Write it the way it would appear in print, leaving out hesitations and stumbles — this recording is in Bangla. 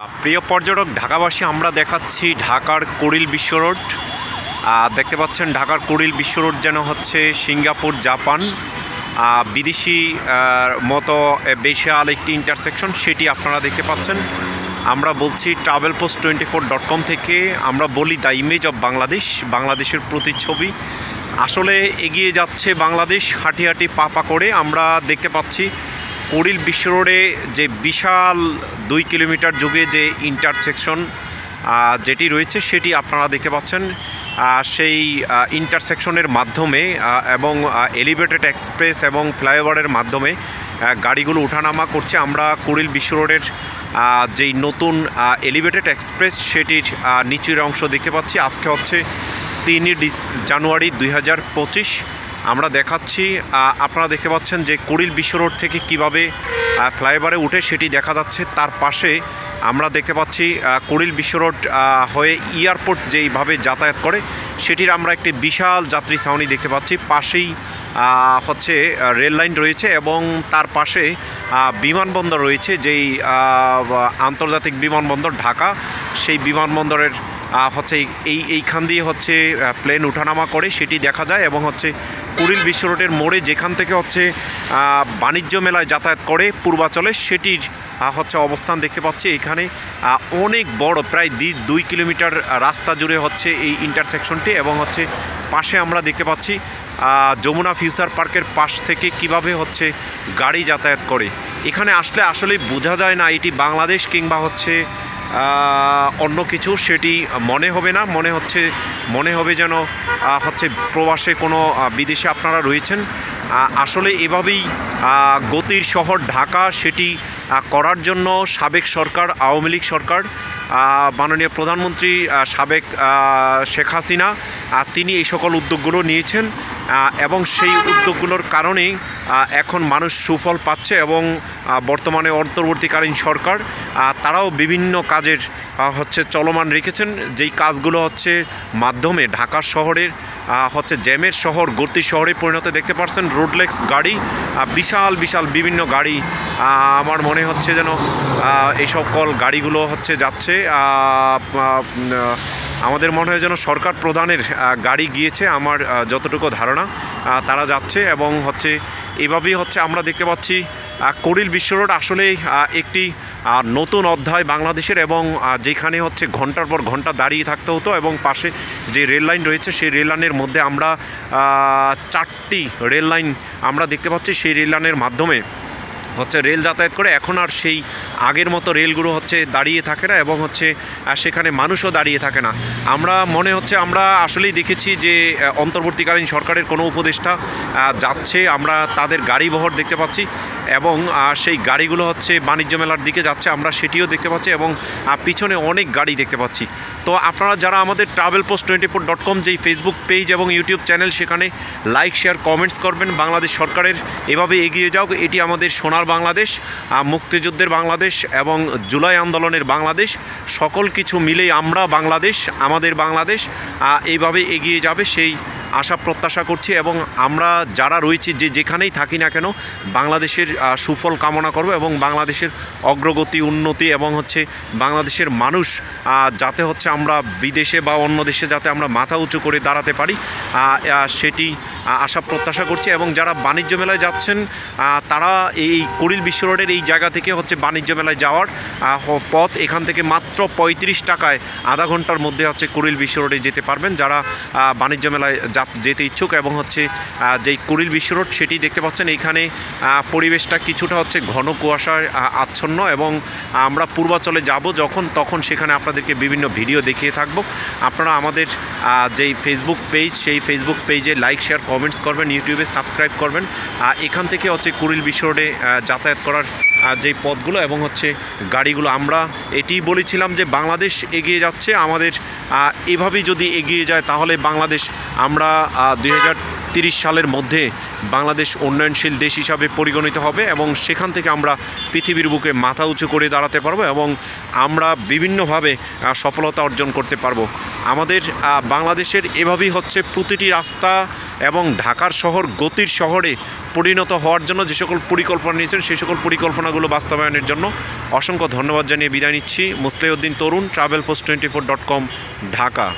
প্রিয় পর্যটক ঢাকাবাসী, আমরা দেখাচ্ছি ঢাকার কুড়িল বিশ্ব রোড। দেখতে পাচ্ছেন ঢাকার কুড়িল বিশ্ব রোড যেন হচ্ছে সিঙ্গাপুর, জাপান, বিদেশি মতো বিশাল একটি ইন্টারসেকশন, সেটি আপনারা দেখতে পাচ্ছেন। আমরা বলছি travelpost24.com থেকে। আমরা বলি দ্য ইমেজ অফ বাংলাদেশ, বাংলাদেশের প্রতিচ্ছবি। আসলে এগিয়ে যাচ্ছে বাংলাদেশ হাঁটি হাঁটি পা পা করে। আমরা দেখতে পাচ্ছি কুড়িল বিশ্ব রোডে যে বিশাল 2 কিলোমিটার যুগে যে ইন্টারসেকশন যেটি রয়েছে সেটি আপনারা দেখতে পাচ্ছেন। সেই ইন্টারসেকশনের মাধ্যমে এবং এলিভেটেড এক্সপ্রেস এবং ফ্লাইওভারের মাধ্যমে গাড়িগুলো ওঠানামা করছে। আমরা কুড়িল বিশ্ব রোডের যেই নতুন এলিভেটেড এক্সপ্রেস সেটির নিচের অংশ দেখতে পাচ্ছি। আজকে হচ্ছে 3 জানুয়ারি 2025। আমরা দেখাচ্ছি, আপনারা দেখতে পাচ্ছেন যে কুড়িল বিশ্ব রোড থেকে কীভাবে ফ্লাইওভারে উঠে সেটি দেখা যাচ্ছে। তার পাশে আমরা দেখতে পাচ্ছি কুড়িল বিশ্ব রোড হয়ে এয়ারপোর্ট যেইভাবে যাতায়াত করে সেটির আমরা একটি বিশাল যাত্রী ছাউনি দেখতে পাচ্ছি। পাশেই হচ্ছে রেল লাইন রয়েছে এবং তার পাশে বিমানবন্দর রয়েছে, যেই আন্তর্জাতিক বিমানবন্দর ঢাকা। সেই বিমানবন্দরের হচ্ছে এইখান দিয়ে হচ্ছে প্লেন ওঠানামা করে সেটি দেখা যায়। এবং হচ্ছে কুড়িল বিশ্ব রোডের মোড়ে যেখান থেকে হচ্ছে বাণিজ্য মেলায় যাতায়াত করে পূর্বাচলে, সেটির হচ্ছে অবস্থান দেখতে পাচ্ছি। এখানে অনেক বড়, প্রায় 2 কিলোমিটার রাস্তা জুড়ে হচ্ছে এই ইন্টারসেকশনটি। এবং হচ্ছে পাশে আমরা দেখতে পাচ্ছি যমুনা ফিউচার পার্কের পাশ থেকে কিভাবে হচ্ছে গাড়ি যাতায়াত করে। এখানে আসলে আসলে বোঝা যায় না এটি বাংলাদেশ কিংবা হচ্ছে অন্য কিছু, সেটি মনে হবে না। মনে হবে যেন হচ্ছে প্রবাসে কোনো বিদেশে আপনারা রয়েছেন। আসলে এভাবেই গতির শহর ঢাকা, সেটি করার জন্য সাবেক সরকার, আওয়ামী লীগ সরকার, মাননীয় প্রধানমন্ত্রী সাবেক শেখ হাসিনা, তিনি এই সকল উদ্যোগগুলো নিয়েছেন। এবং সেই উদ্যোগগুলোর কারণেই এখন মানুষ সুফল পাচ্ছে। এবং বর্তমানে অন্তর্বর্তীকালীন সরকার তারাও বিভিন্ন কাজের হচ্ছে চলমান রেখেছেন, যেই কাজগুলো হচ্ছে মাধ্যমে ঢাকা শহরের হচ্ছে জ্যামের শহর গতির শহরে পরিণত। দেখতে পাচ্ছেন রোডলেক্স গাড়ি, বিশাল বিশাল বিভিন্ন গাড়ি। আমার মনে হচ্ছে যেন এই সকল গাড়িগুলো হচ্ছে যাচ্ছে, আমাদের মনে হয় যেন সরকার প্রধানের গাড়ি গিয়েছে, আমার যতটুকু ধারণা তারা যাচ্ছে। এবং হচ্ছে এভাবেই হচ্ছে আমরা দেখতে পাচ্ছি কুড়িল বিশ্ব রোড আসলে একটি নতুন অধ্যায় বাংলাদেশের। এবং যেখানে হচ্ছে ঘন্টার পর ঘন্টা দাঁড়িয়ে থাকতে হতো, এবং পাশে যে রেল লাইন রয়েছে সেই রেল লাইনের মধ্যে আমরা 4টি রেল লাইন আমরা দেখতে পাচ্ছি। সেই রেল লাইনের মাধ্যমে হচ্ছে রেল যাতায়াত করে। এখন আর সেই আগের মতো রেলগুলো হচ্ছে দাঁড়িয়ে থাকে না, এবং হচ্ছে সেখানে মানুষও দাঁড়িয়ে থাকে না। আমরা আসলেই দেখেছি যে অন্তর্বর্তীকালীন সরকারের কোনো উপদেষ্টা যাচ্ছে, আমরা তাদের গাড়ি বহর দেখতে পাচ্ছি। এবং সেই গাড়িগুলো হচ্ছে বাণিজ্য মেলার দিকে যাচ্ছে, আমরা সেটিও দেখতে পাচ্ছি। এবং পিছনে অনেক গাড়ি দেখতে পাচ্ছি। তো আপনারা যারা আমাদের travelpost24.com যেই ফেসবুক পেজ এবং ইউটিউব চ্যানেল, সেখানে লাইক, শেয়ার, কমেন্টস করবেন। বাংলাদেশ সরকারের এভাবে এগিয়ে যাও, এটি আমাদের সোনার বাংলাদেশ, মুক্তিযুদ্ধের বাংলাদেশ এবং জুলাই আন্দোলনের বাংলাদেশ। সকল কিছু মিলেই আমরা বাংলাদেশ, আমাদের বাংলাদেশ এইভাবে এগিয়ে যাবে, সেই আশা প্রত্যাশা করছি। এবং আমরা যারা রয়েছি যেখানেই থাকি না কেন, বাংলাদেশের সুফল কামনা করব এবং বাংলাদেশের অগ্রগতি, উন্নতি এবং হচ্ছে বাংলাদেশের মানুষ যাতে হচ্ছে আমরা বিদেশে বা অন্য দেশে যাতে আমরা মাথা উঁচু করে দাঁড়াতে পারি, সেটি আশা প্রত্যাশা করছি। এবং যারা বাণিজ্য মেলায় যাচ্ছেন তারা এই কুড়িল বিশ্ব রোডের এই জায়গা থেকে হচ্ছে বাণিজ্য মেলায় যাওয়ার পথ, এখান থেকে মাত্র 35 টাকায় আধা ঘন্টার মধ্যে হচ্ছে কুড়িল বিশ্ব রোডে যেতে পারবেন যারা বাণিজ্য মেলায় যেতে ইচ্ছুক। এবং হচ্ছে যেই কুড়িল বিশ্ব রোড সেটি দেখতে পাচ্ছেন, এইখানে পরিবেশটা কিছুটা হচ্ছে ঘন কুয়াশায় আচ্ছন্ন। এবং আমরা পূর্বাচলে যাব যখন, তখন সেখানে আপনাদেরকে বিভিন্ন ভিডিও দেখিয়ে থাকব। আপনারা আমাদের যেই ফেসবুক পেজ, সেই ফেসবুক পেজে লাইক, শেয়ার, কমেন্টস করবেন, ইউটিউবে সাবস্ক্রাইব করবেন। এখান থেকে হচ্ছে কুড়িল বিশ্ব রোডে যাতায়াত করার যেই পথগুলো এবং হচ্ছে গাড়িগুলো, আমরা এটিই বলেছিলাম যে বাংলাদেশ এগিয়ে যাচ্ছে। আমাদের এভাবেই যদি এগিয়ে যায় তাহলে বাংলাদেশ, আমরা 2030 সালের মধ্যে বাংলাদেশ উন্নয়নশীল দেশ হিসাবে পরিগণিত হবে। এবং সেখান থেকে আমরা পৃথিবীর বুকে মাথা উঁচু করে দাঁড়াতে পারবো এবং আমরা বিভিন্নভাবে সফলতা অর্জন করতে পারবো। আমাদের বাংলাদেশের এভাবেই হচ্ছে প্রতিটি রাস্তা এবং ঢাকার শহর গতির শহরে পরিণত হওয়ার জন্য যে সকল পরিকল্পনা নিয়েছেন সেই সকল পরিকল্পনাগুলো বাস্তবায়নের জন্য অসংখ্য ধন্যবাদ জানিয়ে বিদায় নিচ্ছি। মুসলিউদ্দিন তরুণ, TravelPost24.com, ঢাকা।